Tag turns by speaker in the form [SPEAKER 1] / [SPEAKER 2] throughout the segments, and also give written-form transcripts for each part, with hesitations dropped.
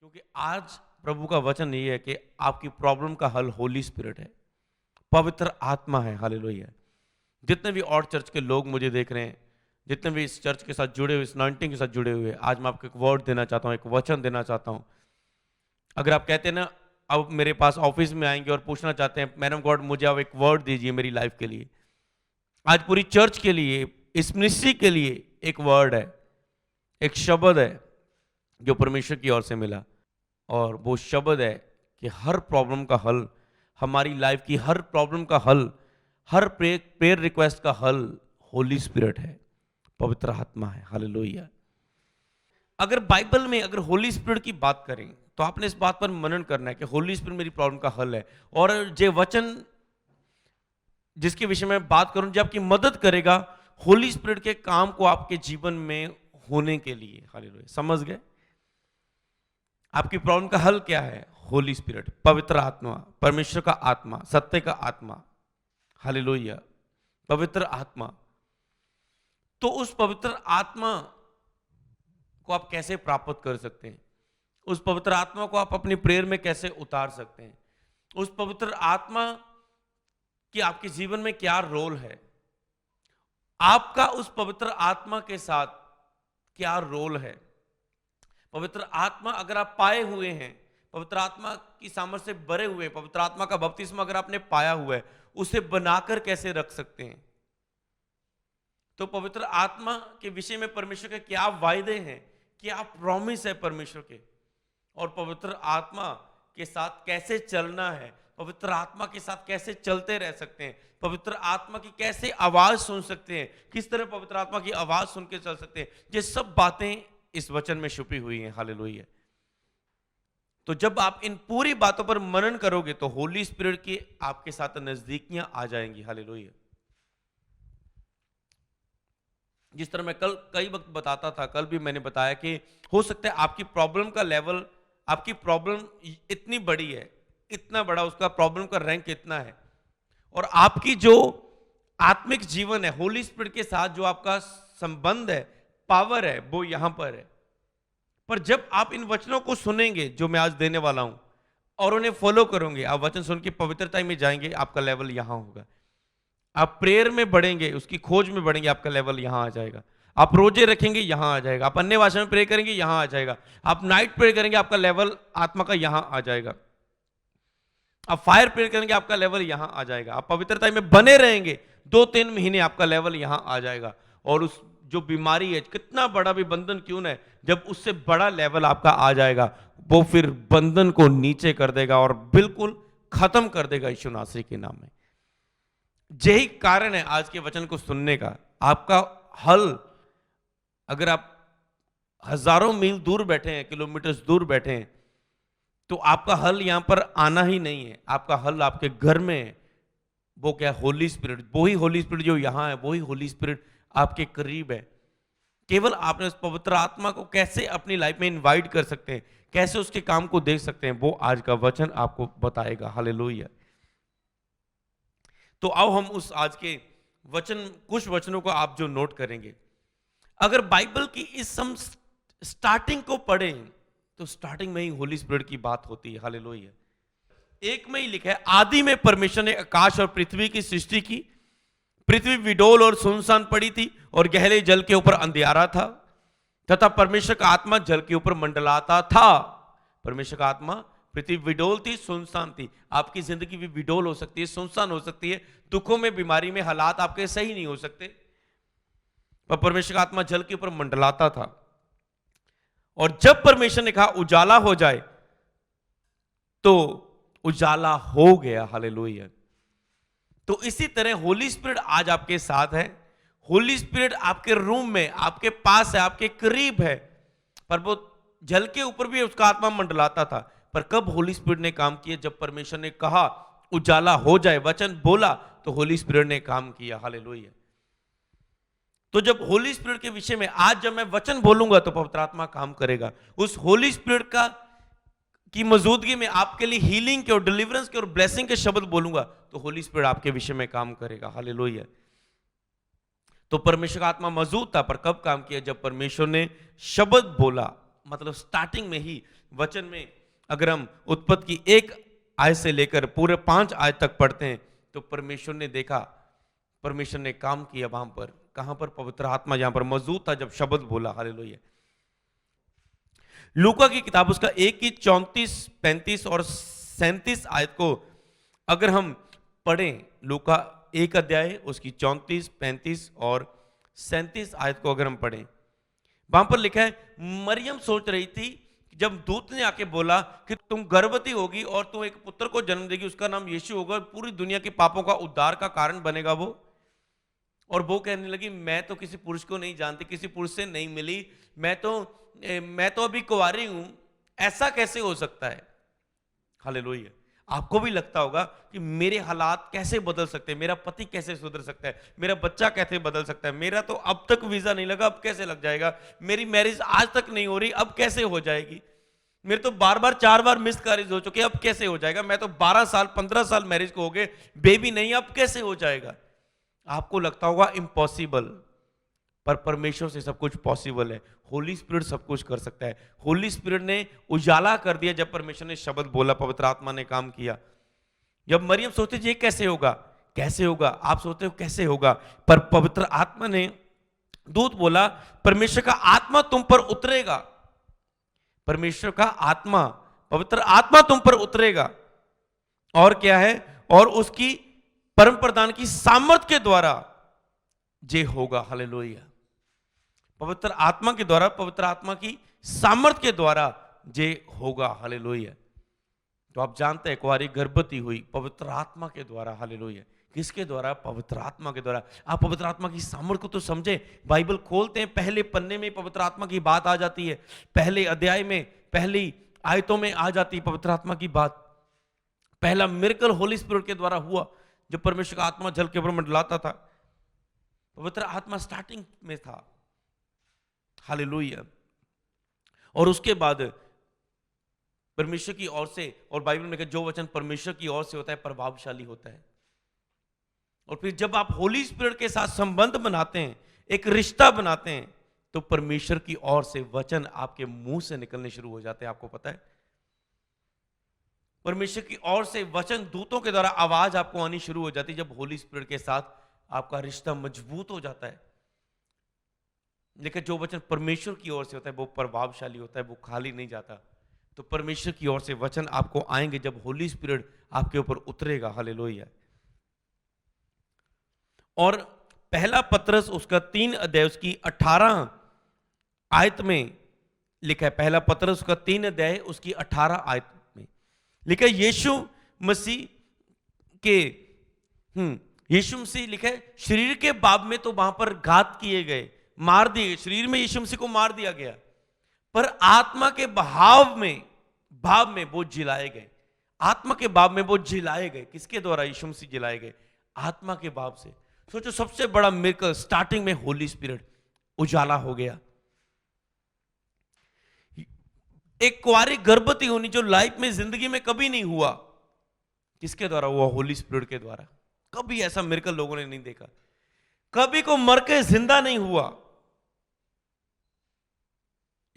[SPEAKER 1] क्योंकि आज प्रभु का वचन ये है कि आपकी प्रॉब्लम का हल होली स्पिरिट है, पवित्र आत्मा है। हालेलुया। जितने भी और चर्च के लोग मुझे देख रहे हैं, जितने भी इस चर्च के साथ जुड़े हुए, इस अनॉइंटिंग के साथ जुड़े हुए, आज मैं आपको एक वर्ड देना चाहता हूँ, एक वचन देना चाहता हूँ। अगर आप कहते हैं ना, अब मेरे पास ऑफिस में आएंगे और पूछना चाहते हैं, मैन ऑफ गॉड मुझे आप एक वर्ड दीजिए मेरी लाइफ के लिए, आज पूरी चर्च के लिए, इस मिनिस्ट्री के लिए एक वर्ड है, एक शब्द है जो परमेश्वर की ओर से मिला। और वो शब्द है कि हर प्रॉब्लम का हल, हमारी लाइफ की हर प्रॉब्लम का हल, हर प्रेयर रिक्वेस्ट का हल होली स्पिरिट है, पवित्र आत्मा है। हालेलुया। अगर बाइबल में अगर होली स्पिरिट की बात करें तो आपने इस बात पर मनन करना है कि होली स्पिरिट मेरी प्रॉब्लम का हल है, और जो वचन जिसके विषय में बात करूं जो आपकी मदद करेगा होली स्पिरिट के काम को आपके जीवन में होने के लिए। हालेलुया। समझ गए? आपकी प्रॉब्लम का हल क्या है? होली स्पिरिट, पवित्र आत्मा, परमेश्वर का आत्मा, सत्य का आत्मा। हालेलुया। पवित्र आत्मा। तो उस पवित्र आत्मा को आप कैसे प्राप्त कर सकते हैं? उस पवित्र आत्मा को आप अपनी प्रेयर में कैसे उतार सकते हैं? उस पवित्र आत्मा कि आपके जीवन में क्या रोल है? आपका उस पवित्र आत्मा के साथ क्या रोल है? पवित्र आत्मा अगर आप पाए हुए हैं, पवित्र आत्मा की सामर्थ्य से भरे हुए, पवित्र आत्मा का बपतिस्मा अगर आपने पाया हुआ है, उसे बनाकर कैसे रख सकते हैं? तो पवित्र आत्मा के विषय में परमेश्वर के क्या वायदे हैं, क्या प्रॉमिस है परमेश्वर के, और पवित्र आत्मा के साथ कैसे चलना है, पवित्र आत्मा के साथ कैसे चलते रह सकते हैं, पवित्र आत्मा की कैसे आवाज सुन सकते हैं, किस तरह पवित्र आत्मा की आवाज सुन के चल सकते हैं, ये सब बातें इस वचन में छुपी हुई हैं। हालेलुया। तो जब आप इन पूरी बातों पर मनन करोगे तो होली स्पिरिट की आपके साथ नजदीकियां आ जाएंगी। हालेलुया। जिस तरह मैं कल कई वक्त बताता था, कल भी मैंने बताया कि हो सकता है आपकी प्रॉब्लम का लेवल, आपकी प्रॉब्लम इतनी बड़ी है, इतना बड़ा उसका प्रॉब्लम का रैंक इतना है, और आपकी जो आत्मिक जीवन है होली स्पिरिट के साथ जो आपका संबंध है, पावर है, वो यहां पर है। पर जब आप इन वचनों को सुनेंगे जो मैं आज देने वाला हूं और उन्हें फॉलो करोगे, आप वचन सुन के पवित्रता में जाएंगे, आपका लेवल यहां होगा। आप प्रेयर में बढ़ेंगे, उसकी खोज में बढ़ेंगे, आपका लेवल यहां आ जाएगा। आप रोजे रखेंगे, यहां आ जाएगा। आप अन्य भाषा में प्रे करेंगे, यहां आ जाएगा। आप नाइट प्रे करेंगे, आपका लेवल आत्मा का यहां आ जाएगा। आप फायर प्रे करेंगे, आपका लेवल यहां आ जाएगा। आप पवित्रता में बने रहेंगे 2-3 महीने, आपका लेवल यहां आ जाएगा। और उस जो बीमारी है, कितना बड़ा भी बंधन क्यों ना है, जब उससे बड़ा लेवल आपका आ जाएगा, वो फिर बंधन को नीचे कर देगा और बिल्कुल खत्म कर देगा यीशु नासरी के नाम में। यही कारण है आज के वचन को सुनने का। आपका हल, अगर आप हजारों मील दूर बैठे हैं, किलोमीटर दूर बैठे हैं, तो आपका हल यहां पर आना ही नहीं है। आपका हल आपके घर में है। वो क्या? होली स्पिरिट। वही होली स्पिरिट जो यहां है, वही होली स्पिरिट आपके करीब है। केवल आपने उस पवित्र आत्मा को कैसे अपनी लाइफ में इनवाइट कर सकते हैं, कैसे उसके काम को देख सकते हैं, वो आज का वचन आपको बताएगा। हालेलुया। तो आओ हम उस आज के वचन, कुछ वचनों को आप जो नोट करेंगे, अगर बाइबल की इस हम स्टार्टिंग को पढ़ें तो स्टार्टिंग में ही होली स्पिरिट की बात होती है। हालेलुया। एक में ही लिखा है, आदि में परमेश्वर ने आकाश और पृथ्वी की सृष्टि की। पृथ्वी विडोल और सुनसान पड़ी थी और गहरे जल के ऊपर अंधियारा था, तथा परमेश्वर का आत्मा जल के ऊपर मंडलाता था। परमेश्वर का आत्मा, पृथ्वी विडोल थी, सुनसान थी। आपकी जिंदगी भी विडोल हो सकती है, सुनसान हो सकती है, दुखों में, बीमारी में हालात आपके सही नहीं हो सकते, पर परमेश्वर का आत्मा जल के ऊपर मंडलाता था। और जब परमेश्वर ने कहा उजाला हो जाए, तो उजाला हो गया। हालेलुया। तो इसी तरह होली स्पिरिट आज आपके साथ है। होली स्पिरिट आपके रूम में, आपके पास है, आपके करीब है, पर वो जल के ऊपर भी उसका आत्मा मंडलाता था। पर कब होली स्पिरिट ने काम किया? जब परमेश्वर ने कहा उजाला हो जाए, वचन बोला, तो होली स्पिरिट ने काम किया। हालेलुया। तो जब होली स्पिरिट के विषय में आज जब मैं वचन बोलूंगा तो पवित्र आत्मा काम करेगा। उस होली स्पिरिट का की मौजूदगी में आपके लिए हीलिंग के और डिलीवरेंस के और ब्लेसिंग के शब्द बोलूंगा तो होली स्पिरिट आपके विषय में काम करेगा। हालेलुया। तो परमेश्वर का आत्मा मौजूद था, पर कब काम किया? जब परमेश्वर ने शब्द बोला, मतलब स्टार्टिंग में ही वचन में अगर हम उत्पत्ति की 1 आयत से लेकर पूरे 5 आयत तक पढ़ते हैं तो परमेश्वर ने देखा, परमेश्वर ने काम किया वहां पर, कहां पर? पवित्र आत्मा यहां पर मौजूद था जब शब्द बोला। हालेलुया। लूका की किताब उसका 1 की 34, 35 और 37 आयत को अगर हम पढ़ें, लूका 1 अध्याय उसकी 34, 35 और 37 आयत को अगर हम पढ़ें, वहां पर लिखा है मरियम सोच रही थी जब दूत ने आके बोला कि तुम गर्भवती होगी और तुम एक पुत्र को जन्म देगी, उसका नाम यीशु होगा, पूरी दुनिया के पापों का उद्धार का कारण बनेगा वो। और वो कहने लगी मैं तो किसी पुरुष को नहीं जानती, किसी पुरुष से नहीं मिली, मैं तो अभी कुंवारी हूं, ऐसा कैसे हो सकता है? हालेलुया। आपको भी लगता होगा कि मेरे हालात कैसे बदल सकते हैं, मेरा पति कैसे सुधर सकता है, मेरा बच्चा कैसे बदल सकता है, मेरा तो अब तक वीजा नहीं लगा, अब कैसे लग जाएगा, मेरी मैरिज आज तक नहीं हो रही, अब कैसे हो जाएगी, मेरे तो बार बार 4 बार मिस मैरिज हो चुके, अब कैसे हो जाएगा, मैं तो 12 साल 15 साल मैरिज को हो गए, बेबी नहीं, अब कैसे हो जाएगा? आपको लगता होगा इम्पॉसिबल, पर परमेश्वर से सब कुछ पॉसिबल है। होली स्पिरिट सब कुछ कर सकता है। होली स्पिरिट ने उजाला कर दिया जब परमेश्वर ने शब्द बोला, पवित्र आत्मा ने काम किया। जब मरियम सोचती ये कैसे होगा, कैसे होगा, आप सोचते हो कैसे होगा, पर पवित्र आत्मा ने, दूत बोला परमेश्वर का आत्मा तुम पर उतरेगा, परमेश्वर का आत्मा, पवित्र आत्मा तुम पर उतरेगा, और क्या है, और उसकी परम प्रदान की सामर्थ के द्वारा जे होगा। हालेलुया। पवित्र आत्मा के द्वारा, पवित्र आत्मा की सामर्थ के द्वारा जे होगा। हालेलुया। तो आप जानते हैं कुंवारी गर्भवती हुई पवित्र आत्मा के द्वारा। हालेलुया। किसके द्वारा? पवित्र आत्मा के द्वारा। आप पवित्र आत्मा की सामर्थ को तो समझे। बाइबल खोलते हैं, पहले पन्ने में पवित्र आत्मा की बात आ जाती है, पहले अध्याय में, पहली आयतों में आ जाती है पवित्र आत्मा की बात। पहला मिरेकल होली स्पिरिट के द्वारा हुआ जब परमेश्वर का आत्मा जल के ऊपर मंडलाता था, पवित्र आत्मा स्टार्टिंग में था। हालेलुया। और उसके बाद परमेश्वर की ओर से, और बाइबल में जो वचन परमेश्वर की ओर से होता है प्रभावशाली होता है। और फिर जब आप होली स्पिरिट के साथ संबंध बनाते हैं, एक रिश्ता बनाते हैं, तो परमेश्वर की ओर से वचन आपके मुंह से निकलने शुरू हो जाते हैं। आपको पता है, परमेश्वर की ओर से वचन दूतों के द्वारा आवाज आपको आनी शुरू हो जाती है जब होली स्पिरिट के साथ आपका रिश्ता मजबूत हो जाता है। लेकिन जो वचन परमेश्वर की ओर से होता है वो प्रभावशाली होता है, वो खाली नहीं जाता। तो परमेश्वर की ओर से वचन आपको आएंगे जब होली स्पिरिट आपके ऊपर उतरेगा। हालेलुया। और पहला पतरस उसका 3 अध्याय उसकी 18 आयत में लिखा है, पहला पतरस उसका 3 अध्याय उसकी 18 आयत में लिखा है, यीशु मसीह लिखा है शरीर के बाब में तो वहां पर घात किए गए, मार दिए गए, शरीर में यीशु मसीह को मार दिया गया, पर आत्मा के भाव में वो जिलाए गए। आत्मा के भाव में वो जिलाए गए। किसके द्वारा? यीशु मसीह जिलाए गए, आत्मा के भाव से। सोचो, सबसे बड़ा मिरेकल स्टार्टिंग में होली स्पिरिट उजाला हो गया। एक कुंवारी गर्भवती होनी जो लाइफ में जिंदगी में कभी नहीं हुआ, किसके द्वारा हुआ? होली स्पिरिट के द्वारा। कभी ऐसा मिरेकल लोगों ने नहीं देखा। कभी को मर के जिंदा नहीं हुआ।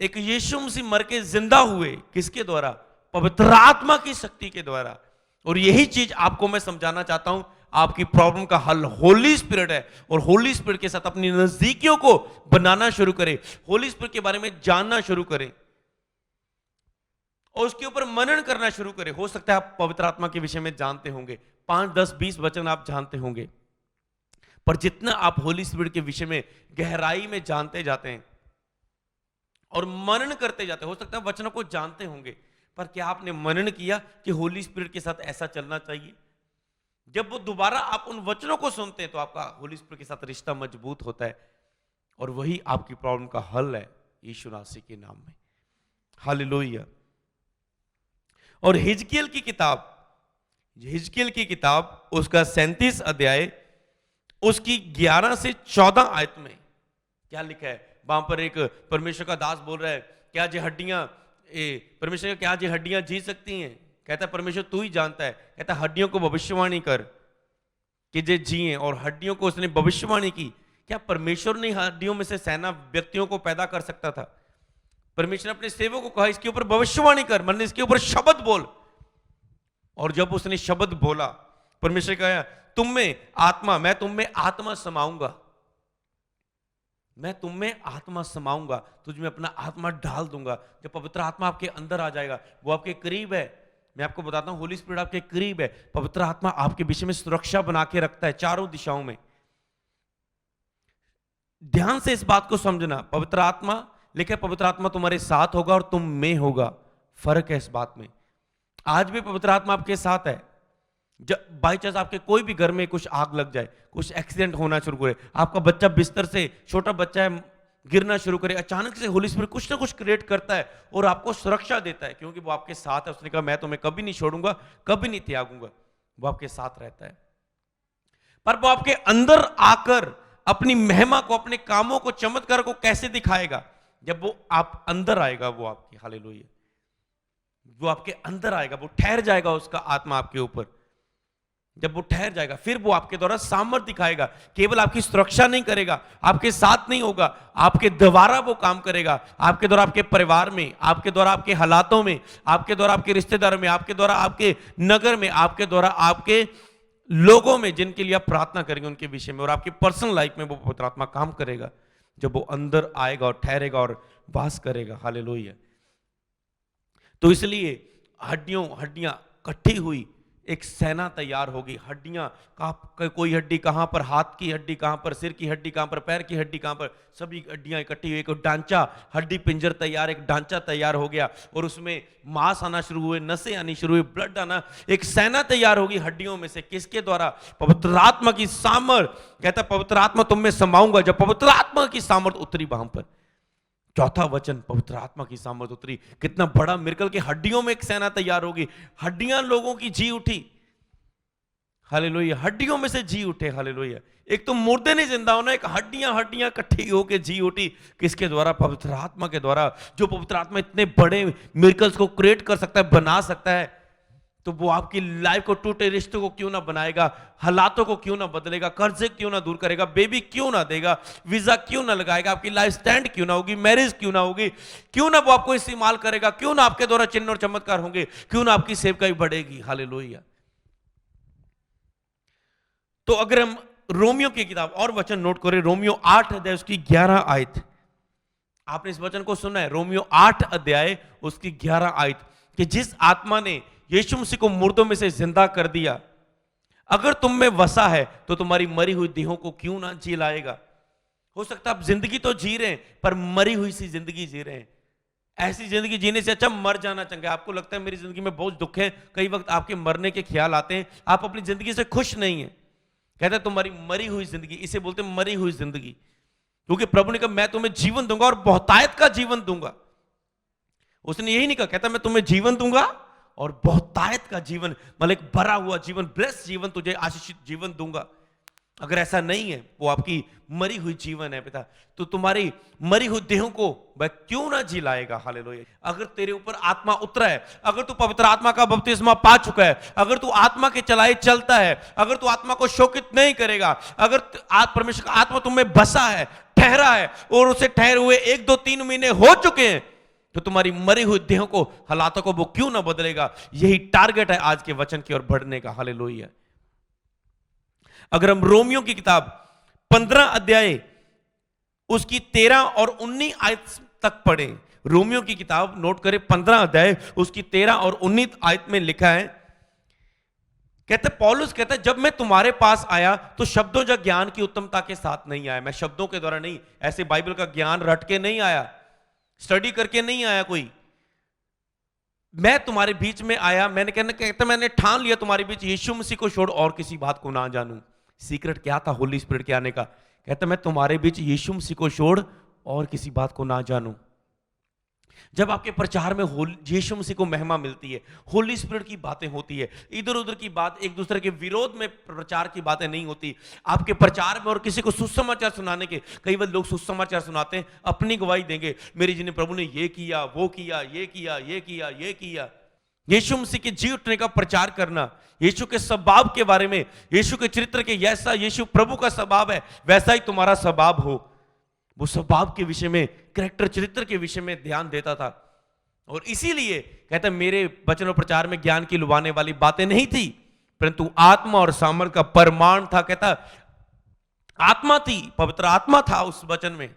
[SPEAKER 1] एक यीशु मसीह मर के जिंदा हुए, किसके द्वारा? पवित्र आत्मा की शक्ति के द्वारा। और यही चीज आपको मैं समझाना चाहता हूं। आपकी प्रॉब्लम का हल होली स्पिरिट है, और होली स्पिरिट के साथ अपनी नजदीकियों को बनाना शुरू करें, होली स्पिरिट के बारे में जानना शुरू करें और उसके ऊपर मनन करना शुरू करें। हो सकता है आप पवित्र आत्मा के विषय में जानते होंगे, 5, 10, 20 वचन आप जानते होंगे, पर जितना आप होली स्पिरिट के विषय में गहराई में जानते जाते हैं और मनन करते जाते हैं, हो सकता है वचनों को जानते होंगे, पर क्या आपने मनन किया कि होली स्पिरिट के साथ ऐसा चलना चाहिए? जब वो दोबारा आप उन वचनों को सुनते हैं तो आपका होली स्पिरिट के साथ रिश्ता मजबूत होता है, और वही आपकी प्रॉब्लम का हल है यीशु मसीह के नाम में। हालेलुया। और हिजकियेल की किताब उसका 37 अध्याय उसकी 11 से 14 आयत में क्या लिखा है? वहां पर एक परमेश्वर का दास बोल रहा है, क्या जे हड्डियां, परमेश्वर क्या जे हड्डियां जी सकती हैं? कहता है परमेश्वर तू ही जानता है। कहता है हड्डियों को भविष्यवाणी कर कि जे जिए, और हड्डियों को उसने भविष्यवाणी की। क्या परमेश्वर ने हड्डियों में से सेना व्यक्तियों को पैदा कर सकता था? परमेश्वर ने अपने सेवक को कहा इसके ऊपर भविष्यवाणी कर, मतलब इसके ऊपर शब्द बोल। और जब उसने शब्द बोला, परमेश्वर कहा तुम में आत्मा, मैं तुम में आत्मा समाऊंगा, मैं तुम में आत्मा समाऊंगा, तुझ में अपना आत्मा डाल दूंगा। जब पवित्र आत्मा आपके अंदर आ जाएगा, वो आपके करीब है। मैं आपको बताता हूं, होली स्पिरिट आपके करीब है। पवित्र आत्मा आपके विषय में सुरक्षा बना के रखता है चारों दिशाओं में। ध्यान से इस बात को समझना, पवित्र आत्मा लिखा है, पवित्र आत्मा तुम्हारे साथ होगा और तुम में होगा। फर्क है इस बात में। आज भी पवित्र आत्मा आपके साथ है। जब बाई चांस आपके कोई भी घर में कुछ आग लग जाए, कुछ एक्सीडेंट होना शुरू करे, आपका बच्चा बिस्तर से, छोटा बच्चा है, गिरना शुरू करे, अचानक से होली स्पिरिट कुछ ना कुछ क्रिएट करता है और आपको सुरक्षा देता है, क्योंकि वो आपके साथ है। उसने कहा मैं तुम्हें कभी नहीं छोड़ूंगा, कभी नहीं त्यागूंगा। वो आपके साथ रहता है। पर वो आपके अंदर आकर अपनी महिमा को, अपने कामों को, चमत्कार को कैसे दिखाएगा? जब वो आप अंदर आएगा, वो आपकी, हालेलुया, वो आपके अंदर आएगा, वो ठहर जाएगा उसका आत्मा आपके ऊपर। जब वो ठहर जाएगा, फिर वो आपके द्वारा सामर्थ दिखाएगा। केवल आपकी सुरक्षा नहीं करेगा, आपके साथ नहीं होगा, आपके द्वारा वो काम करेगा। आपके द्वारा आपके परिवार में, आपके द्वारा आपके हालातों में, आपके द्वारा आपके रिश्तेदारों में, आपके द्वारा आपके नगर में, आपके द्वारा आपके लोगों में जिनके लिए आप प्रार्थना करेंगे उनके विषय में, और आपकी पर्सनल लाइफ में वो पवित्र आत्मा काम करेगा जब वो अंदर आएगा और ठहरेगा और वास करेगा। हालेलुया। तो इसलिए हड्डियां इकट्ठी हुई एक सेना तैयार होगी। हड्डियां, कोई हड्डी कहां पर, हाथ की हड्डी कहां पर, सिर की हड्डी कहां पर, पैर की हड्डी कहां पर, सभी हड्डियां इकट्ठी हुई, एक ढांचा, हड्डी पिंजर तैयार, एक ढांचा तैयार हो गया, और उसमें मांस आना शुरू हुए, नसें आनी शुरू हुई, ब्लड आना, एक सेना तैयार होगी हड्डियों में से। किसके द्वारा? पवित्र आत्मा की सामर्थ। कहता पवित्र आत्मा तुम में समाऊंगा। जब पवित्र आत्मा की सामर्थ उतरी वहां पर, चौथा वचन, पवित्र आत्मा की सामर्थ उतरी। कितना बड़ा मिरेकल के हड्डियों में एक सेना तैयार होगी। हड्डियां लोगों की जी उठी। हालेलुया। हड्डियों में से जी उठे। हालेलुया। एक तो मुर्दे नहीं जिंदा होना, एक हड्डियां इकट्ठी होकर जी उठी। किसके द्वारा? पवित्र आत्मा के द्वारा। जो पवित्र आत्मा इतने बड़े मिरेकल्स को क्रिएट कर सकता है, बना सकता है, तो वो आपकी लाइफ को, टूटे रिश्तों को क्यों ना बनाएगा, हालातों को क्यों ना बदलेगा, कर्जे क्यों ना दूर करेगा, बेबी क्यों ना देगा, वीजा क्यों ना लगाएगा, आपकी लाइफ स्टैंड क्यों ना होगी, मैरिज क्यों ना होगी, क्यों ना वो आपको इस्तेमाल करेगा, क्यों ना आपके द्वारा चिन्ह और चमत्कार होंगे, क्यों ना आपकी सेवकाई बढ़ेगी। हालेलुया। तो अगर हम रोमियो की किताब और वचन नोट करें, रोमियो 8 अध्याय उसकी 11 आयत, आपने इस वचन को सुना है, रोमियो 8 अध्याय उसकी 11 आयत, कि जिस आत्मा ने यीशु मसीह को मुर्दों में से जिंदा कर दिया, अगर तुम में वसा है तो तुम्हारी मरी हुई देहों को क्यों ना जी लाएगा। हो सकता है आप जिंदगी तो जी रहे हैं, पर मरी हुई सी जिंदगी जी रहे हैं। ऐसी जिंदगी जीने से अच्छा मर जाना चंगा है। आपको लगता है मेरी जिंदगी में बहुत दुख है, कई वक्त आपके मरने के ख्याल आते हैं, आप अपनी जिंदगी से खुश नहीं है। कहते हैं तुम्हारी मरी हुई जिंदगी, इसे बोलते हैं मरी हुई जिंदगी, क्योंकि प्रभु ने कहा मैं तुम्हें जीवन दूंगा और बहुतायत का जीवन दूंगा। उसने यही नहीं कहा, कहता मैं तुम्हें जीवन दूंगा और बहुतायत का जीवन, मतलब एक भरा हुआ जीवन, ब्लेस्ड जीवन, तुझे आशीषित जीवन दूंगा। अगर ऐसा नहीं है, वो आपकी मरी हुई जीवन है पिता, तो तुम्हारी मरी हुई देहों को वह क्यों ना जी लाएगा। हालेलुया। अगर तेरे ऊपर आत्मा उतरा है, अगर तू पवित्र आत्मा का बपतिस्मा पा चुका है, अगर तू आत्मा के चलाए चलता है, अगर तू आत्मा को शोकित नहीं करेगा, अगर परमेश्वर का आत्मा तुम में बसा है, ठहरा है, और उसे ठहरे हुए 1, 2, 3 महीने हो चुके हैं, तो तुम्हारी मरी हुई देहों को, हालातों को वो क्यों ना बदलेगा। यही टारगेट है आज के वचन की ओर बढ़ने का। हालेलुया। अगर हम रोमियो की किताब 15 अध्याय उसकी 13 और 19 आयत तक पढ़ें, रोमियो की किताब नोट करें 15 अध्याय उसकी 13 और 19 आयत में लिखा है, कहते पौलुस कहता है जब मैं तुम्हारे पास आया तो शब्दों या ज्ञान की उत्तमता के साथ नहीं आया। मैं शब्दों के द्वारा नहीं, ऐसे बाइबल का ज्ञान रट के नहीं आया, स्टडी करके नहीं आया कोई। मैं तुम्हारे बीच में आया, मैंने कहता मैंने ठान लिया तुम्हारे बीच यीशु मसीह को छोड़ और किसी बात को ना जानूं। सीक्रेट क्या था होली स्पिरिट के आने का? कहता मैं तुम्हारे बीच यीशु मसीह को छोड़ और किसी बात को ना जानूं। जब आपके प्रचार में यीशु मसीह को महिमा मिलती है, होली स्पिरिट की बातें होती है, इधर उधर की बात, एक दूसरे के विरोध में प्रचार की बातें नहीं होती। आपके प्रचार में और किसी को सुसमाचार सुनाने के, कई बार लोग सुसमाचार सुनाते हैं, अपनी गवाही देंगे, मेरी जिन्हें प्रभु ने ये किया, वो किया, ये किया, ये किया, ये किया। यीशु मसीह के जी उठने का प्रचार करना, यीशु के स्वभाव के बारे में, यीशु के चरित्र के, जैसा यीशु प्रभु का स्वभाव है वैसा ही तुम्हारा स्वभाव हो, वो स्वभाव के विषय में, कैरेक्टर, चरित्र के विषय में ध्यान देता था। और इसीलिए कहता है मेरे वचन और प्रचार में ज्ञान की लुभाने वाली बातें नहीं थी, परंतु आत्मा और सामर्थ का परमाण था। कहता आत्मा थी, पवित्र आत्मा था उस वचन में,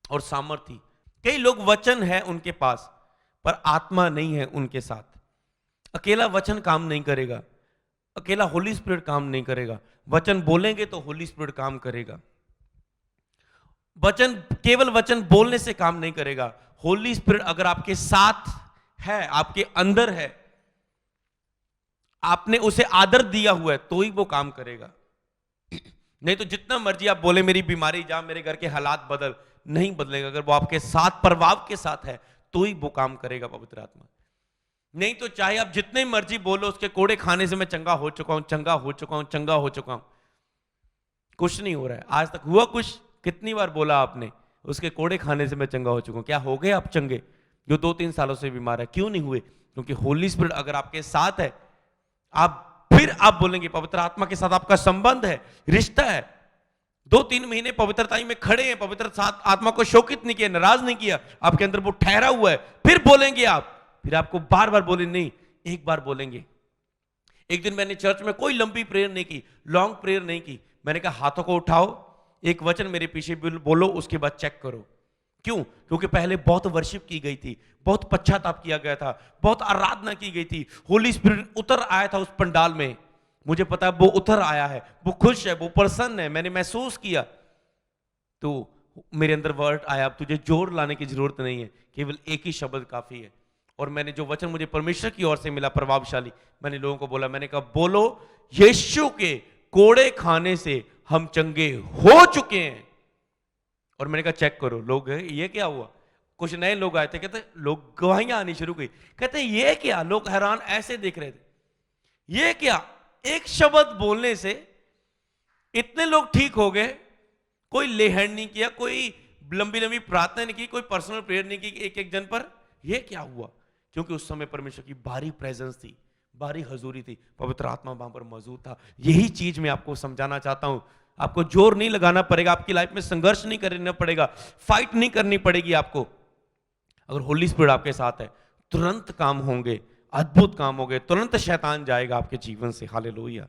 [SPEAKER 1] और सामर्थ थी। कई लोग वचन है उनके पास, पर आत्मा नहीं है उनके साथ। अकेला वचन काम नहीं करेगा, अकेला होली स्पिरिट काम नहीं करेगा। वचन बोलेंगे तो होली स्पिरिट काम करेगा। वचन, केवल वचन बोलने से काम नहीं करेगा। होली स्पिरिट अगर आपके साथ है, आपके अंदर है, आपने उसे आदर दिया हुआ है, तो ही वो काम करेगा। नहीं तो जितना मर्जी आप बोले मेरी बीमारी जा, मेरे घर के हालात बदल, नहीं बदलेगा। अगर वो आपके साथ, प्रभाव के साथ है, तो ही वो काम करेगा पवित्र आत्मा। नहीं तो चाहे आप जितने मर्जी बोलो उसके कोड़े खाने से मैं चंगा हो चुका हूं, चंगा हो चुका हूं, चंगा हो चुका हूं, कुछ नहीं हो रहा है। आज तक हुआ कुछ? कितनी बार बोला आपने उसके कोड़े खाने से मैं चंगा हो चुका हूं? क्या हो गए आप चंगे? जो 2-3 सालों से बीमार है, क्यों नहीं हुए? क्योंकि होली स्पिरिट अगर आपके साथ है, फिर आप बोलेंगे। पवित्र आत्मा के साथ आपका संबंध है, रिश्ता है। 2-3 महीने पवित्रता में खड़े हैं, पवित्र आत्मा को शोकित नहीं किया, नाराज नहीं किया, आपके अंदर वो ठहरा हुआ है, फिर बोलेंगे आप। फिर आपको बार बार बोले नहीं, एक बार बोलेंगे। एक दिन मैंने चर्च में कोई लंबी प्रेयर नहीं की, लॉन्ग प्रेयर नहीं की। मैंने कहा हाथों को उठाओ, एक वचन मेरे पीछे बोलो, उसके बाद चेक करो। क्यों? क्योंकि पहले बहुत वर्शिप की गई थी, बहुत पश्चाताप किया गया था, बहुत आराधना की गई थी। होली स्पिरिट उतर आया था उस पंडाल में। मुझे पता है वो उतर आया है, वो खुश है, वो प्रसन्न है, मैंने महसूस किया। तो मेरे अंदर वर्ड आया, अब तुझे जोर लाने की जरूरत नहीं है, केवल एक ही शब्द काफी है। और मैंने जो वचन मुझे परमेश्वर की ओर से मिला, प्रभावशाली, मैंने लोगों को बोला। मैंने कहा बोलो, यीशु के कोड़े खाने से हम चंगे हो चुके हैं। और मैंने कहा चेक करो। लोग, ये क्या हुआ? कुछ नए लोग आए थे, कहते लोग गवाहियां आनी शुरू हुई, कहते ये क्या? लोग हैरान ऐसे देख रहे थे, ये क्या? एक शब्द बोलने से इतने लोग ठीक हो गए। कोई लेहड़ नहीं किया, कोई लंबी लंबी प्रार्थना नहीं की, कोई पर्सनल प्रेयर नहीं की एक एक जन पर। ये क्या हुआ? क्योंकि उस समय परमेश्वर की भारी प्रेजेंस थी, भारी हजूरी थी, पवित्र आत्मा वहां पर मौजूद था। यही चीज मैं आपको समझाना चाहता हूं। आपको जोर नहीं लगाना पड़ेगा, आपकी लाइफ में संघर्ष नहीं करना पड़ेगा, फाइट नहीं करनी पड़ेगी आपको। अगर होली स्पिरिट आपके साथ है, तुरंत काम होंगे, अद्भुत काम होंगे, तुरंत शैतान जाएगा आपके जीवन से। हालेलुया।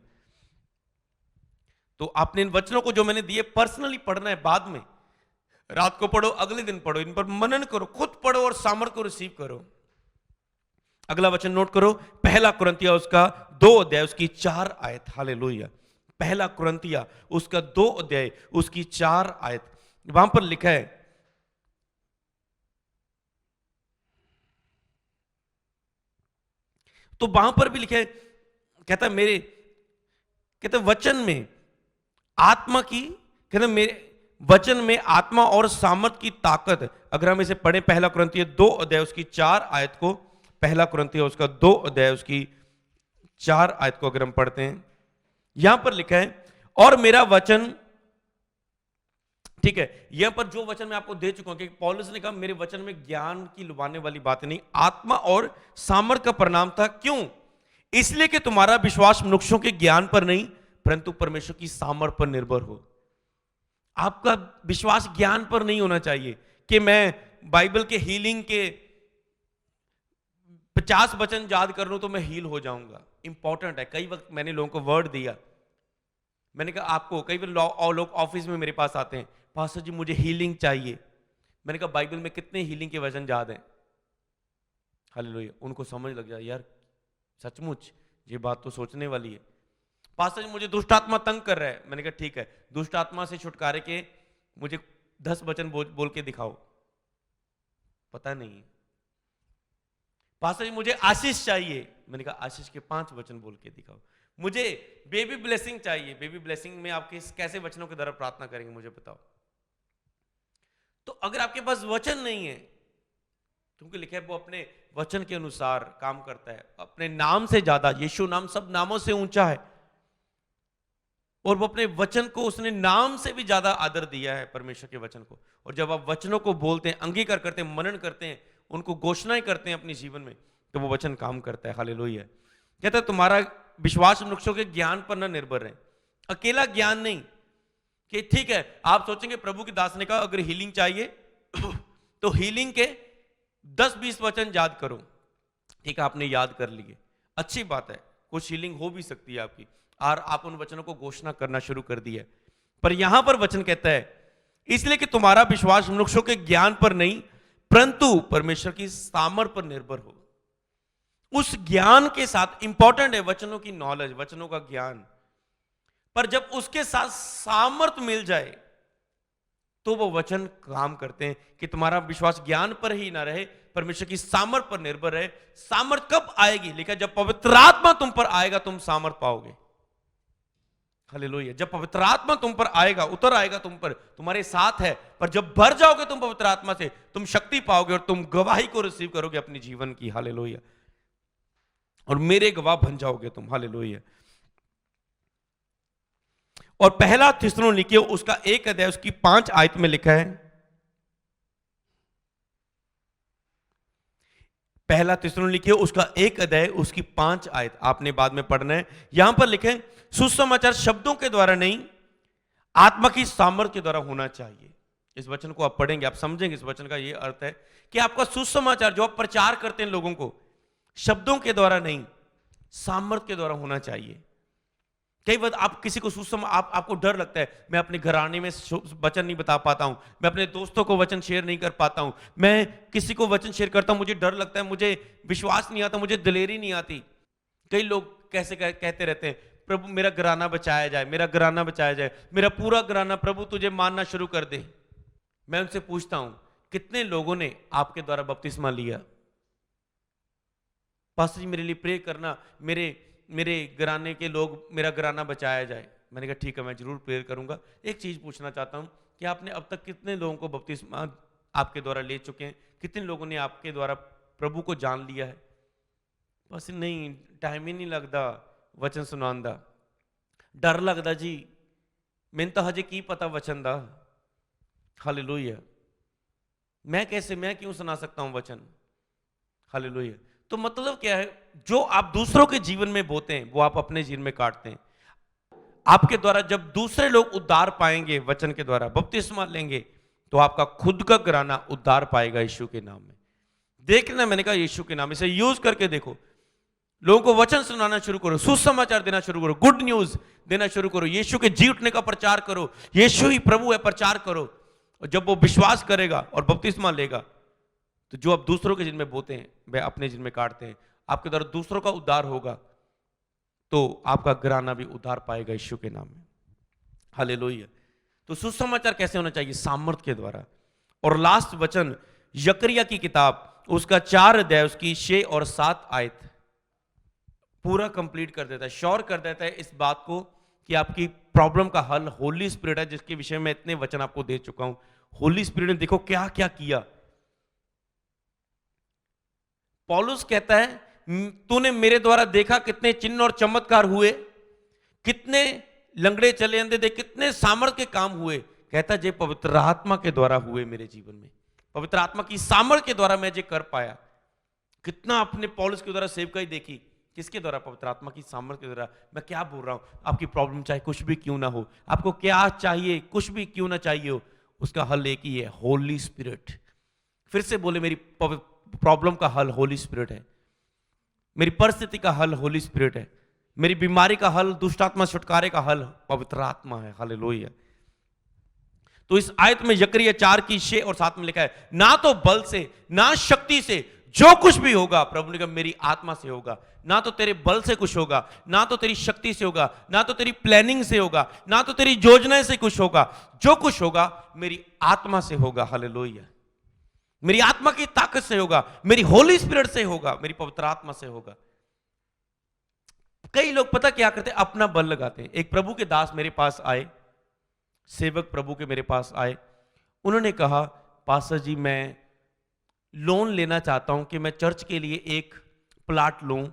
[SPEAKER 1] तो आपने इन वचनों को जो मैंने दिए पर्सनली पढ़ना है, बाद में रात को पढ़ो, अगले दिन पढ़ो, इन पर मनन करो, खुद पढ़ो और सामर्थ को रिसीव करो। अगला वचन नोट करो, पहला कुरिन्थिया उसका 2 अध्याय उसकी 4 आयत। हालेलुया। पहला कुरिन्थिया उसका 2 अध्याय उसकी 4 आयत। वहां पर लिखा है, तो वहां पर भी लिखा है, कहता वचन में आत्मा की, कहता मेरे वचन में आत्मा और सामर्थ की ताकत। अगर हम इसे पढ़े, पहला कुरिन्थिया 2 अध्याय उसकी 4 आयत को, पहला कुरिन्थिया उसका 2 अध्याय उसकी 4 आयत को अगर हम पढ़ते हैं, यहां पर लिखा है, और मेरा वचन, ठीक है, यहां पर जो वचन मैं आपको दे चुका हूं कि पौलुस ने कहा मेरे वचन में ज्ञान की लुभाने वाली बातें नहीं, आत्मा और सामर्थ का परिणाम था। क्यों? इसलिए कि तुम्हारा विश्वास मनुष्यों के ज्ञान पर नहीं, परंतु परमेश्वर की सामर्थ पर निर्भर हो। आपका विश्वास ज्ञान पर नहीं होना चाहिए कि मैं बाइबल के हीलिंग के 50 वचन याद कर लूं तो मैं हील हो जाऊंगा। इंपॉर्टेंट है। कई वक्त मैंने लोगों को वर्ड दिया, मैंने कहा आपको, कई बार लोग ऑफिस में मेरे पास आते हैं, पास्टर जी मुझे हीलिंग चाहिए। मैंने कहा बाइबल में कितने हीलिंग के वचन याद हैं? हालेलुया। उनको समझ लग जाए, यार सचमुच ये बात तो सोचने वाली है। पास्टर जी मुझे दुष्ट आत्मा तंग कर रहा है। मैंने कहा ठीक है, दुष्ट आत्मा से छुटकारे के मुझे 10 वचन बोल के दिखाओ। पता नहीं। पास्टर जी मुझे आशीष चाहिए। मैंने कहा आशीष के 5 वचन बोल के दिखाओ। मुझे बेबी ब्लेसिंग चाहिए। बेबी ब्लेसिंग में आप कैसे वचनों के द्वारा प्रार्थना करेंगे मुझे बताओ। तो अगर आपके पास वचन नहीं है, क्योंकि लिखा है वो अपने वचन के अनुसार काम करता है, अपने नाम से ज्यादा, यीशु नाम सब नामों से ऊंचा है, और वो अपने वचन को उसने नाम से भी ज्यादा आदर दिया है, परमेश्वर के वचन को। और जब आप वचनों को बोलते हैं, अंगीकार करते हैं, मनन करते हैं, उनको घोषणाएं करते हैं अपने जीवन में, तो वो वचन काम करता है। हालेलुया। कहता है तुम्हारा विश्वास मनुष्यों के ज्ञान पर न निर्भर है। अकेला ज्ञान नहीं, कि ठीक है, आप सोचेंगे प्रभु के दास ने कहा अगर हीलिंग चाहिए तो हीलिंग के 10-20 वचन याद करो। ठीक है, आपने याद कर लिए, अच्छी बात है, कुछ हीलिंग हो भी सकती है आपकी, और आप उन वचनों को घोषणा करना शुरू कर दिया। पर यहां पर वचन कहता है इसलिए कि तुम्हारा विश्वास मनुष्यों के ज्ञान पर नहीं परंतु परमेश्वर की सामर्थ पर निर्भर हो। उस ज्ञान के साथ इंपॉर्टेंट है वचनों की नॉलेज, वचनों का ज्ञान, पर जब उसके साथ सामर्थ मिल जाए तो वो वचन काम करते हैं कि तुम्हारा विश्वास ज्ञान पर ही ना रहे, परमेश्वर की सामर्थ पर निर्भर रहे। सामर्थ कब आएगी? लिखा जब पवित्र आत्मा तुम पर आएगा तुम सामर्थ पाओगे। हालेलुया। जब पवित्र आत्मा तुम पर आएगा, उतर आएगा तुम पर, तुम्हारे साथ है, पर जब भर जाओगे तुम पवित्र आत्मा से, तुम शक्ति पाओगे और तुम गवाही को रिसीव करोगे अपने जीवन की। हालेलुया। और मेरे गवाह बन जाओगे तुम। हालेलुया। और पहला थिस्सलुनीकियों उसका 1 अध्याय उसकी 5 आयत में लिखा है, पहला थिस्सलुनीकियों उसका 1 अध्याय उसकी 5 आयत आपने बाद में पढ़ना है। यहां पर लिखे सुसमाचार शब्दों के द्वारा नहीं आत्मा की सामर्थ्य के द्वारा होना चाहिए। इस वचन को आप पढ़ेंगे, आप समझेंगे इस वचन का यह अर्थ है कि आपका सुसमाचार जो आप प्रचार करते हैं लोगों को, शब्दों के द्वारा नहीं सामर्थ्य के द्वारा होना चाहिए। कई बार आप किसी को आपको डर लगता है, मैं अपने घराने में वचन नहीं बता पाता हूं, मैं अपने दोस्तों को वचन शेयर नहीं कर पाता हूं, मैं किसी को वचन शेयर करता हूं मुझे डर लगता है, मुझे विश्वास नहीं आता, मुझे दिलेरी नहीं आती। कई लोग कैसे कहते रहते हैं प्रभु मेरा घराना बचाया जाए, मेरा घराना बचाया जाए, मेरा पूरा घराना प्रभु तुझे मानना शुरू कर दे। मैं उनसे पूछता हूं कितने लोगों ने आपके द्वारा बपतिस्मा लिया? पास्टर जी मेरे लिए प्रे करना, मेरे घराने के लोग, मेरा घराना बचाया जाए। मैंने कहा ठीक है, मैं जरूर प्रेयर करूंगा। एक चीज पूछना चाहता हूं कि आपने अब तक कितने लोगों को बपतिस्मा आपके द्वारा ले चुके हैं? कितने लोगों ने आपके द्वारा प्रभु को जान लिया है? बस नहीं, टाइम ही नहीं लगता वचन सुनान दा, डर लगता जी, मैंने तो हजे की पता वचन दा। हालेलुया। मैं क्यों सुना सकता हूं वचन? हालेलुया। तो मतलब क्या है, जो आप दूसरों के जीवन में बोते हैं वो आप अपने जीवन में काटते हैं। आपके द्वारा जब दूसरे लोग उद्धार पाएंगे वचन के द्वारा, बपतिस्मा लेंगे, तो आपका खुद का घराना उद्धार पाएगा यीशु के नाम में। देखना, मैंने कहा यीशु के नाम, इसे यूज करके देखो। लोगों को वचन सुनाना शुरू करो, सुसमाचार देना शुरू करो, गुड न्यूज देना शुरू करो, यीशु के जी उठने का प्रचार करो, यीशु ही प्रभु है प्रचार करो। और जब वो विश्वास करेगा और बपतिस्मा लेगा तो जो आप दूसरों के जिन में बोते हैं वह अपने जिन में काटते हैं। आपके द्वारा दूसरों का उद्धार होगा तो आपका घराना भी उद्धार पाएगा यीशु के नाम में। हालेलुया। तो सुसमाचार कैसे होना चाहिए? सामर्थ के द्वारा। और लास्ट वचन यकरिया की किताब उसका 4 अध्याय उसकी 6 और 7 आयत पूरा कंप्लीट कर देता है, श्योर कर देता है इस बात को कि आपकी प्रॉब्लम का हल होली स्पिरिट है, जिसके विषय में इतने वचन आपको दे चुका हूं। होली स्पिरिट ने देखो क्या क्या किया। पौलुस कहता है तूने मेरे द्वारा देखा कितने चिन्ह और चमत्कार हुए, कितने लंगड़े चले अंधे दे, कितने सामर्थ्य के काम हुए। कहता जे पवित्र आत्मा के द्वारा हुए मेरे जीवन में, पवित्र आत्मा की सामर्थ्य के द्वारा मैं जे कर पाया। कितना अपने पौलुस के द्वारा सेवकाई देखी, किसके द्वारा? पवित्र आत्मा की सामर्थ्य के द्वारा। मैं क्या बोल रहा हूं, आपकी प्रॉब्लम चाहे कुछ भी क्यों ना हो, आपको क्या चाहिए, कुछ भी क्यों ना चाहिए हो, उसका हल एक ही है, होली स्पिरिट। फिर से बोले, मेरी प्रॉब्लम का हल होली स्पिरिट है, मेरी परिस्थिति का हल होली स्पिरिट है, मेरी बीमारी का हल, दुष्ट आत्मा छुटकारे का हल पवित्र आत्मा है। हालेलुया। तो इस आयत में यकरिया 4 की 6 और 7 में लिखा है, ना तो बल से ना शक्ति से, जो कुछ भी होगा, प्रभु ने कहा मेरी आत्मा से होगा। ना तो तेरे बल से कुछ होगा, ना तो तेरी शक्ति से होगा, ना तो तेरी प्लानिंग से होगा, ना तो तेरी योजना से कुछ होगा, जो कुछ होगा मेरी आत्मा से होगा। हालेलुया। मेरी आत्मा की ताकत से होगा, मेरी होली स्पिरिट से होगा, मेरी पवित्र आत्मा से होगा। कई लोग पता क्या करते हैं, अपना बल लगाते हैं। एक प्रभु के दास मेरे पास आए, सेवक प्रभु के मेरे पास आए, उन्होंने कहा पास्टर जी मैं लोन लेना चाहता हूं कि मैं चर्च के लिए एक प्लाट लूं,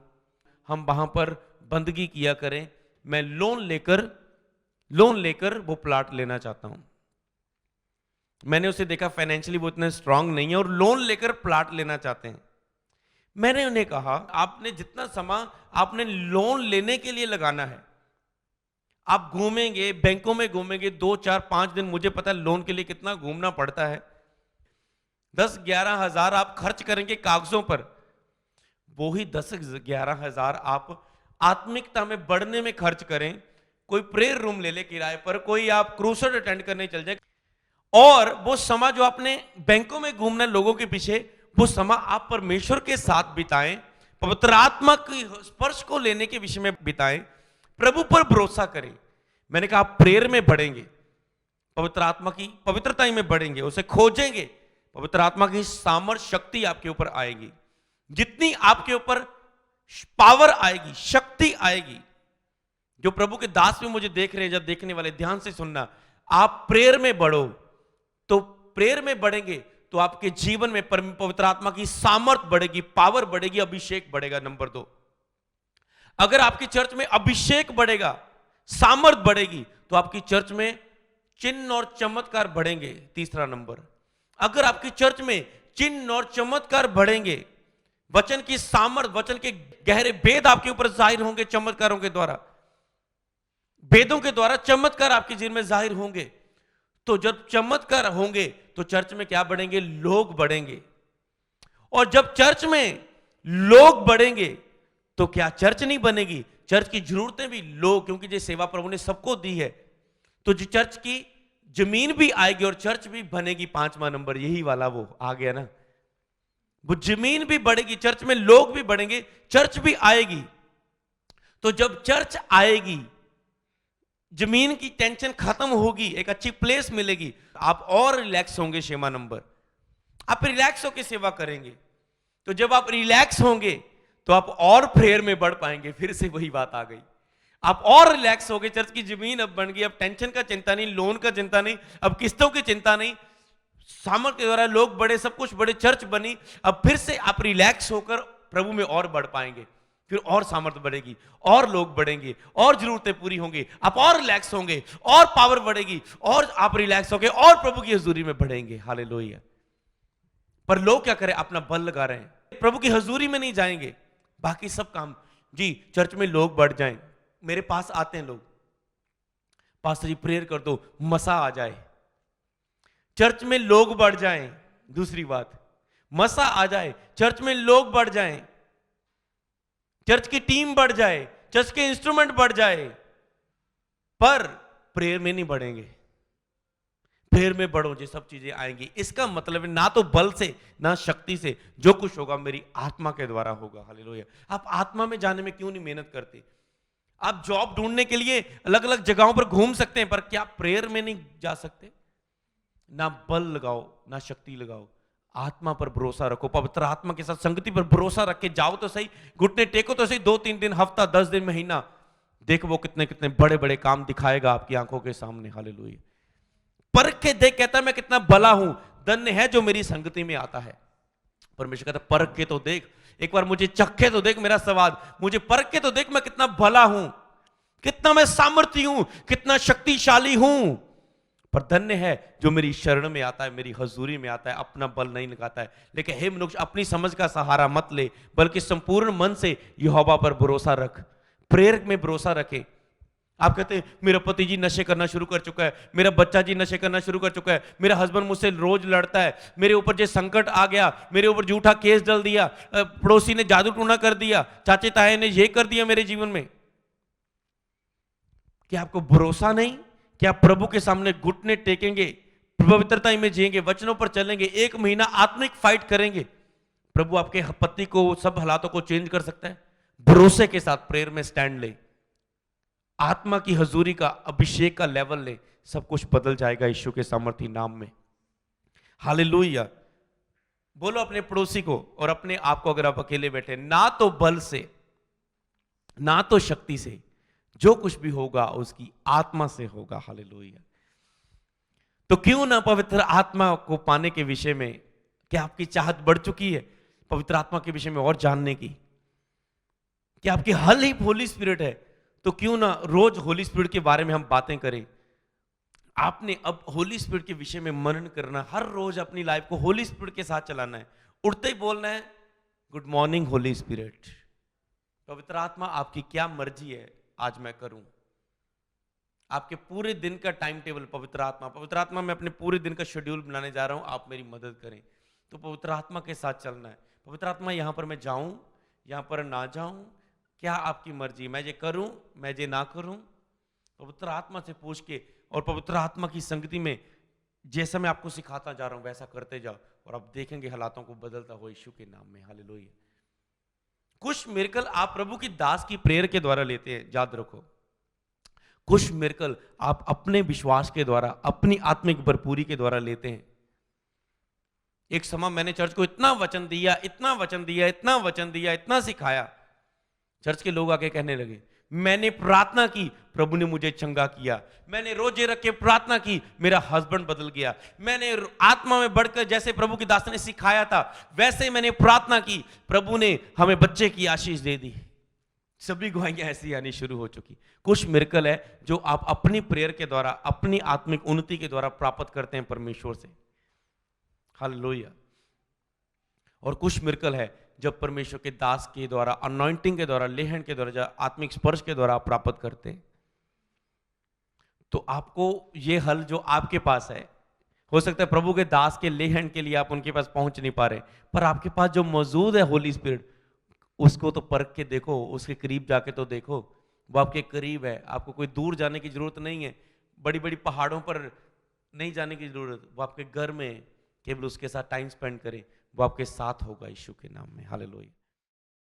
[SPEAKER 1] हम वहां पर बंदगी किया करें, मैं लोन लेकर वो प्लाट लेना चाहता हूं। मैंने उसे देखा फाइनेंशियली वो इतने स्ट्रांग नहीं है और लोन लेकर प्लाट लेना चाहते हैं। मैंने उन्हें कहा आपने जितना समय आपने लोन लेने के लिए लगाना है, आप घूमेंगे, बैंकों में घूमेंगे 2 4 5 दिन, मुझे पता है लोन के लिए कितना घूमना पड़ता है, 10 11 हज़ार आप खर्च करेंगे कागजों पर, वो ही 10 11 हज़ार आप आत्मिकता में बढ़ने में खर्च करें। कोई प्रेयर रूम ले ले किराए पर, कोई आप क्रूसेड अटेंड करने चल जाए, और वो समय जो आपने बैंकों में घूमना लोगों के पीछे, वो समय आप परमेश्वर के साथ बिताएं, पवित्र आत्मा की स्पर्श को लेने के विषय में बिताएं, प्रभु पर भरोसा करें। मैंने कहा आप प्रेयर में बढ़ेंगे, पवित्र आत्मा की पवित्रता में बढ़ेंगे, उसे खोजेंगे, पवित्र आत्मा की सामर्थ्य शक्ति आपके ऊपर आएगी। जितनी आपके ऊपर पावर आएगी, शक्ति आएगी, जो प्रभु के दास में मुझे देख रहे हैं, जब देखने वाले ध्यान से सुनना, आप प्रेयर में बढ़ो, तो प्रेयर में बढ़ेंगे तो आपके जीवन में पवित्र आत्मा की सामर्थ बढ़ेगी, पावर बढ़ेगी, अभिषेक बढ़ेगा। नंबर 2, अगर आपकी चर्च में अभिषेक बढ़ेगा, सामर्थ बढ़ेगी, तो आपकी चर्च में चिन्ह और चमत्कार बढ़ेंगे। तीसरा नंबर, अगर आपकी चर्च में चिन्ह और चमत्कार बढ़ेंगे, वचन की सामर्थ, वचन के गहरे भेद आपके ऊपर जाहिर होंगे चमत्कारों के द्वारा, भेदों के द्वारा चमत्कार आपके जीवन में जाहिर होंगे, तो जब चमत्कार होंगे तो चर्च में क्या बढ़ेंगे? लोग बढ़ेंगे। और जब चर्च में लोग बढ़ेंगे तो क्या चर्च नहीं बनेगी? चर्च की जरूरतें भी लोग, क्योंकि ये सेवा प्रभु ने सबको दी है, तो जो चर्च की जमीन भी आएगी और चर्च भी बनेगी। 5वां नंबर यही वाला वो आ गया ना, वो जमीन भी बढ़ेगी, चर्च में लोग भी बढ़ेंगे, चर्च भी आएगी। तो जब चर्च आएगी, जमीन की टेंशन खत्म होगी, एक अच्छी प्लेस मिलेगी, आप और रिलैक्स होंगे। 6वां नंबर, आप रिलैक्स होकर सेवा करेंगे। तो जब आप रिलैक्स होंगे तो आप और प्रेयर में बढ़ पाएंगे। फिर से वही बात आ गई, आप और रिलैक्स हो गए, चर्च की जमीन अब बन गई, अब टेंशन का चिंता नहीं, लोन का चिंता नहीं, अब किस्तों की चिंता नहीं, सामर्थ के द्वारा लोग बढ़े, सब कुछ बढ़े, चर्च बनी। अब फिर से आप रिलैक्स होकर प्रभु में और बढ़ पाएंगे, फिर और सामर्थ बढ़ेगी, और लोग बढ़ेंगे, और जरूरतें पूरी होंगी, आप और रिलैक्स होंगे, और पावर बढ़ेगी, और आप रिलैक्स होंगे, और प्रभु की हजूरी में बढ़ेंगे। हालेलुया। पर लोग क्या करें? अपना बल लगा रहे हैं, प्रभु की हजूरी में नहीं जाएंगे, बाकी सब काम। जी, चर्च में लोग बढ़ जाएं, मेरे पास आते हैं लोग, पास्टर जी प्रेयर कर दो, मसा आ जाए, चर्च में लोग बढ़ जाएं। दूसरी बात, मसा आ जाए, चर्च में लोग बढ़ जाएं, चर्च की टीम बढ़ जाए, चर्च के इंस्ट्रूमेंट बढ़ जाए, पर प्रेयर में नहीं बढ़ेंगे। प्रेयर में बढ़ो, ये सब चीजें आएंगी। इसका मतलब ना तो बल से ना शक्ति से, जो कुछ होगा मेरी आत्मा के द्वारा होगा। हालेलुया। आप आत्मा में जाने में क्यों नहीं मेहनत करते? आप जॉब ढूंढने के लिए अलग अलग जगहों पर घूम सकते हैं, पर क्या प्रेयर में नहीं जा सकते? ना बल लगाओ ना शक्ति लगाओ, आत्मा पर भरोसा रखो, पवित्र आत्मा के साथ संगति पर भरोसा रख के जाओ तो सही, घुटने टेको तो सही, 2 3 दिन, हफ्ता, 10 दिन, महीना, देखो वो कितने कितने बड़े बड़े काम दिखाएगा आपकी आंखों के सामने। हालेलुया। परख के देख, कहता है मैं कितना भला हूं, धन्य है जो मेरी संगति में आता है। परमेश्वर कहता है परख के तो देख, एक बार मुझे चखे तो देख मेरा स्वाद, मुझे परख के तो देख मैं कितना भला हूं, कितना मैं सामर्थी हूं, कितना शक्तिशाली हूं। पर धन्य है जो मेरी शरण में आता है, मेरी हजूरी में आता है, अपना बल नहीं लगाता है। लेकिन हे मनुष्य, अपनी समझ का सहारा मत ले, बल्कि संपूर्ण मन से यहोवा पर भरोसा रख, प्रेरक में भरोसा रखे। आप कहते हैं मेरा पति जी नशे करना शुरू कर चुका है, मेरा बच्चा जी नशे करना शुरू कर चुका है, मेरा हस्बैंड मुझसे रोज लड़ता है, मेरे ऊपर जो संकट आ गया, मेरे ऊपर झूठा केस डल दिया, पड़ोसी ने जादू टूना कर दिया, चाचे ताए ने ये कर दिया मेरे जीवन में। क्या आपको भरोसा नहीं? क्या प्रभु के सामने घुटने टेकेंगे, पवित्रता में जिएंगे, वचनों पर चलेंगे, 1 महीना आत्मिक फाइट करेंगे, प्रभु आपके पति को, सब हालातों को चेंज कर सकता है। भरोसे के साथ प्रेयर में स्टैंड ले, आत्मा की हजूरी का, अभिषेक का लेवल ले, सब कुछ बदल जाएगा यीशु के सामर्थी नाम में। हालेलुया। बोलो अपने पड़ोसी को और अपने आप को, अगर आप अकेले बैठे, ना तो बल से ना तो शक्ति से, जो कुछ भी होगा उसकी आत्मा से होगा। हालेलुया। तो क्यों ना पवित्र आत्मा को पाने के विषय में, क्या आपकी चाहत बढ़ चुकी है पवित्र आत्मा के विषय में और जानने की? क्या आपकी हल ही होली स्पिरिट है? तो क्यों ना रोज होली स्पिरिट के बारे में हम बातें करें। आपने अब होली स्पिरिट के विषय में मनन करना, हर रोज अपनी लाइफ को होली स्पिरिट के साथ चलाना है। उठते ही बोलना है गुड मॉर्निंग होली स्पिरिट, पवित्र आत्मा आपकी क्या मर्जी है आज मैं करूं। आपके पूरे दिन का टाइम टेबल पवित्र आत्मा मैं अपने पूरे दिन का शेड्यूल बनाने जा रहा हूं, आप मेरी मदद करें। तो पवित्र आत्मा के साथ चलना है। पवित्र आत्मा यहां पर मैं जाऊं, यहां पर ना जाऊं, क्या आपकी मर्जी, मैं ये करूं, मैं ये ना करूं। पवित्र आत्मा से पूछ के और पवित्र आत्मा की संगति में जैसा मैं आपको सिखाता जा रहा हूं वैसा करते जाओ, और आप देखेंगे हालातों को बदलता हो यीशु के नाम में। हालेलुया। कुछ मिरेकल आप प्रभु की दास की प्रेयर के द्वारा लेते हैं, याद रखो। कुछ मिरेकल आप अपने विश्वास के द्वारा, अपनी आत्मिक भरपूरी के द्वारा लेते हैं। एक समय मैंने चर्च को इतना वचन दिया, इतना वचन दिया, इतना वचन दिया, इतना सिखाया, चर्च के लोग आके कहने लगे, मैंने प्रार्थना की, प्रभु ने मुझे चंगा किया। मैंने रोजे रख के प्रार्थना की, मेरा हस्बैंड बदल गया। मैंने आत्मा में बढ़कर जैसे प्रभु की दास ने सिखाया था वैसे मैंने प्रार्थना की, प्रभु ने हमें बच्चे की आशीष दे दी। सभी गवाहियां ऐसी आनी शुरू हो चुकी। कुछ मिरेकल है जो आप अपनी प्रेयर के द्वारा, अपनी आत्मिक उन्नति के द्वारा प्राप्त करते हैं परमेश्वर से। हालेलुया। और कुछ मिरेकल है जब परमेश्वर के दास के द्वारा, अनॉइंटिंग के द्वारा, लेहन के द्वारा, आत्मिक स्पर्श के द्वारा आप प्राप्त करते हैं। तो आपको ये हल जो आपके पास है, हो सकता है प्रभु के दास के लेहन के लिए आप उनके पास पहुंच नहीं पा रहे, पर आपके पास जो मौजूद है होली स्पिरिट, उसको तो परख के देखो, उसके करीब जाके तो देखो। वो आपके करीब है, आपको कोई दूर जाने की जरूरत नहीं है, बड़ी बड़ी पहाड़ों पर नहीं जाने की जरूरत, वो आपके घर में केवल उसके साथ टाइम स्पेंड करें, वो आपके साथ होगा यीशु के नाम में। हालेलुया।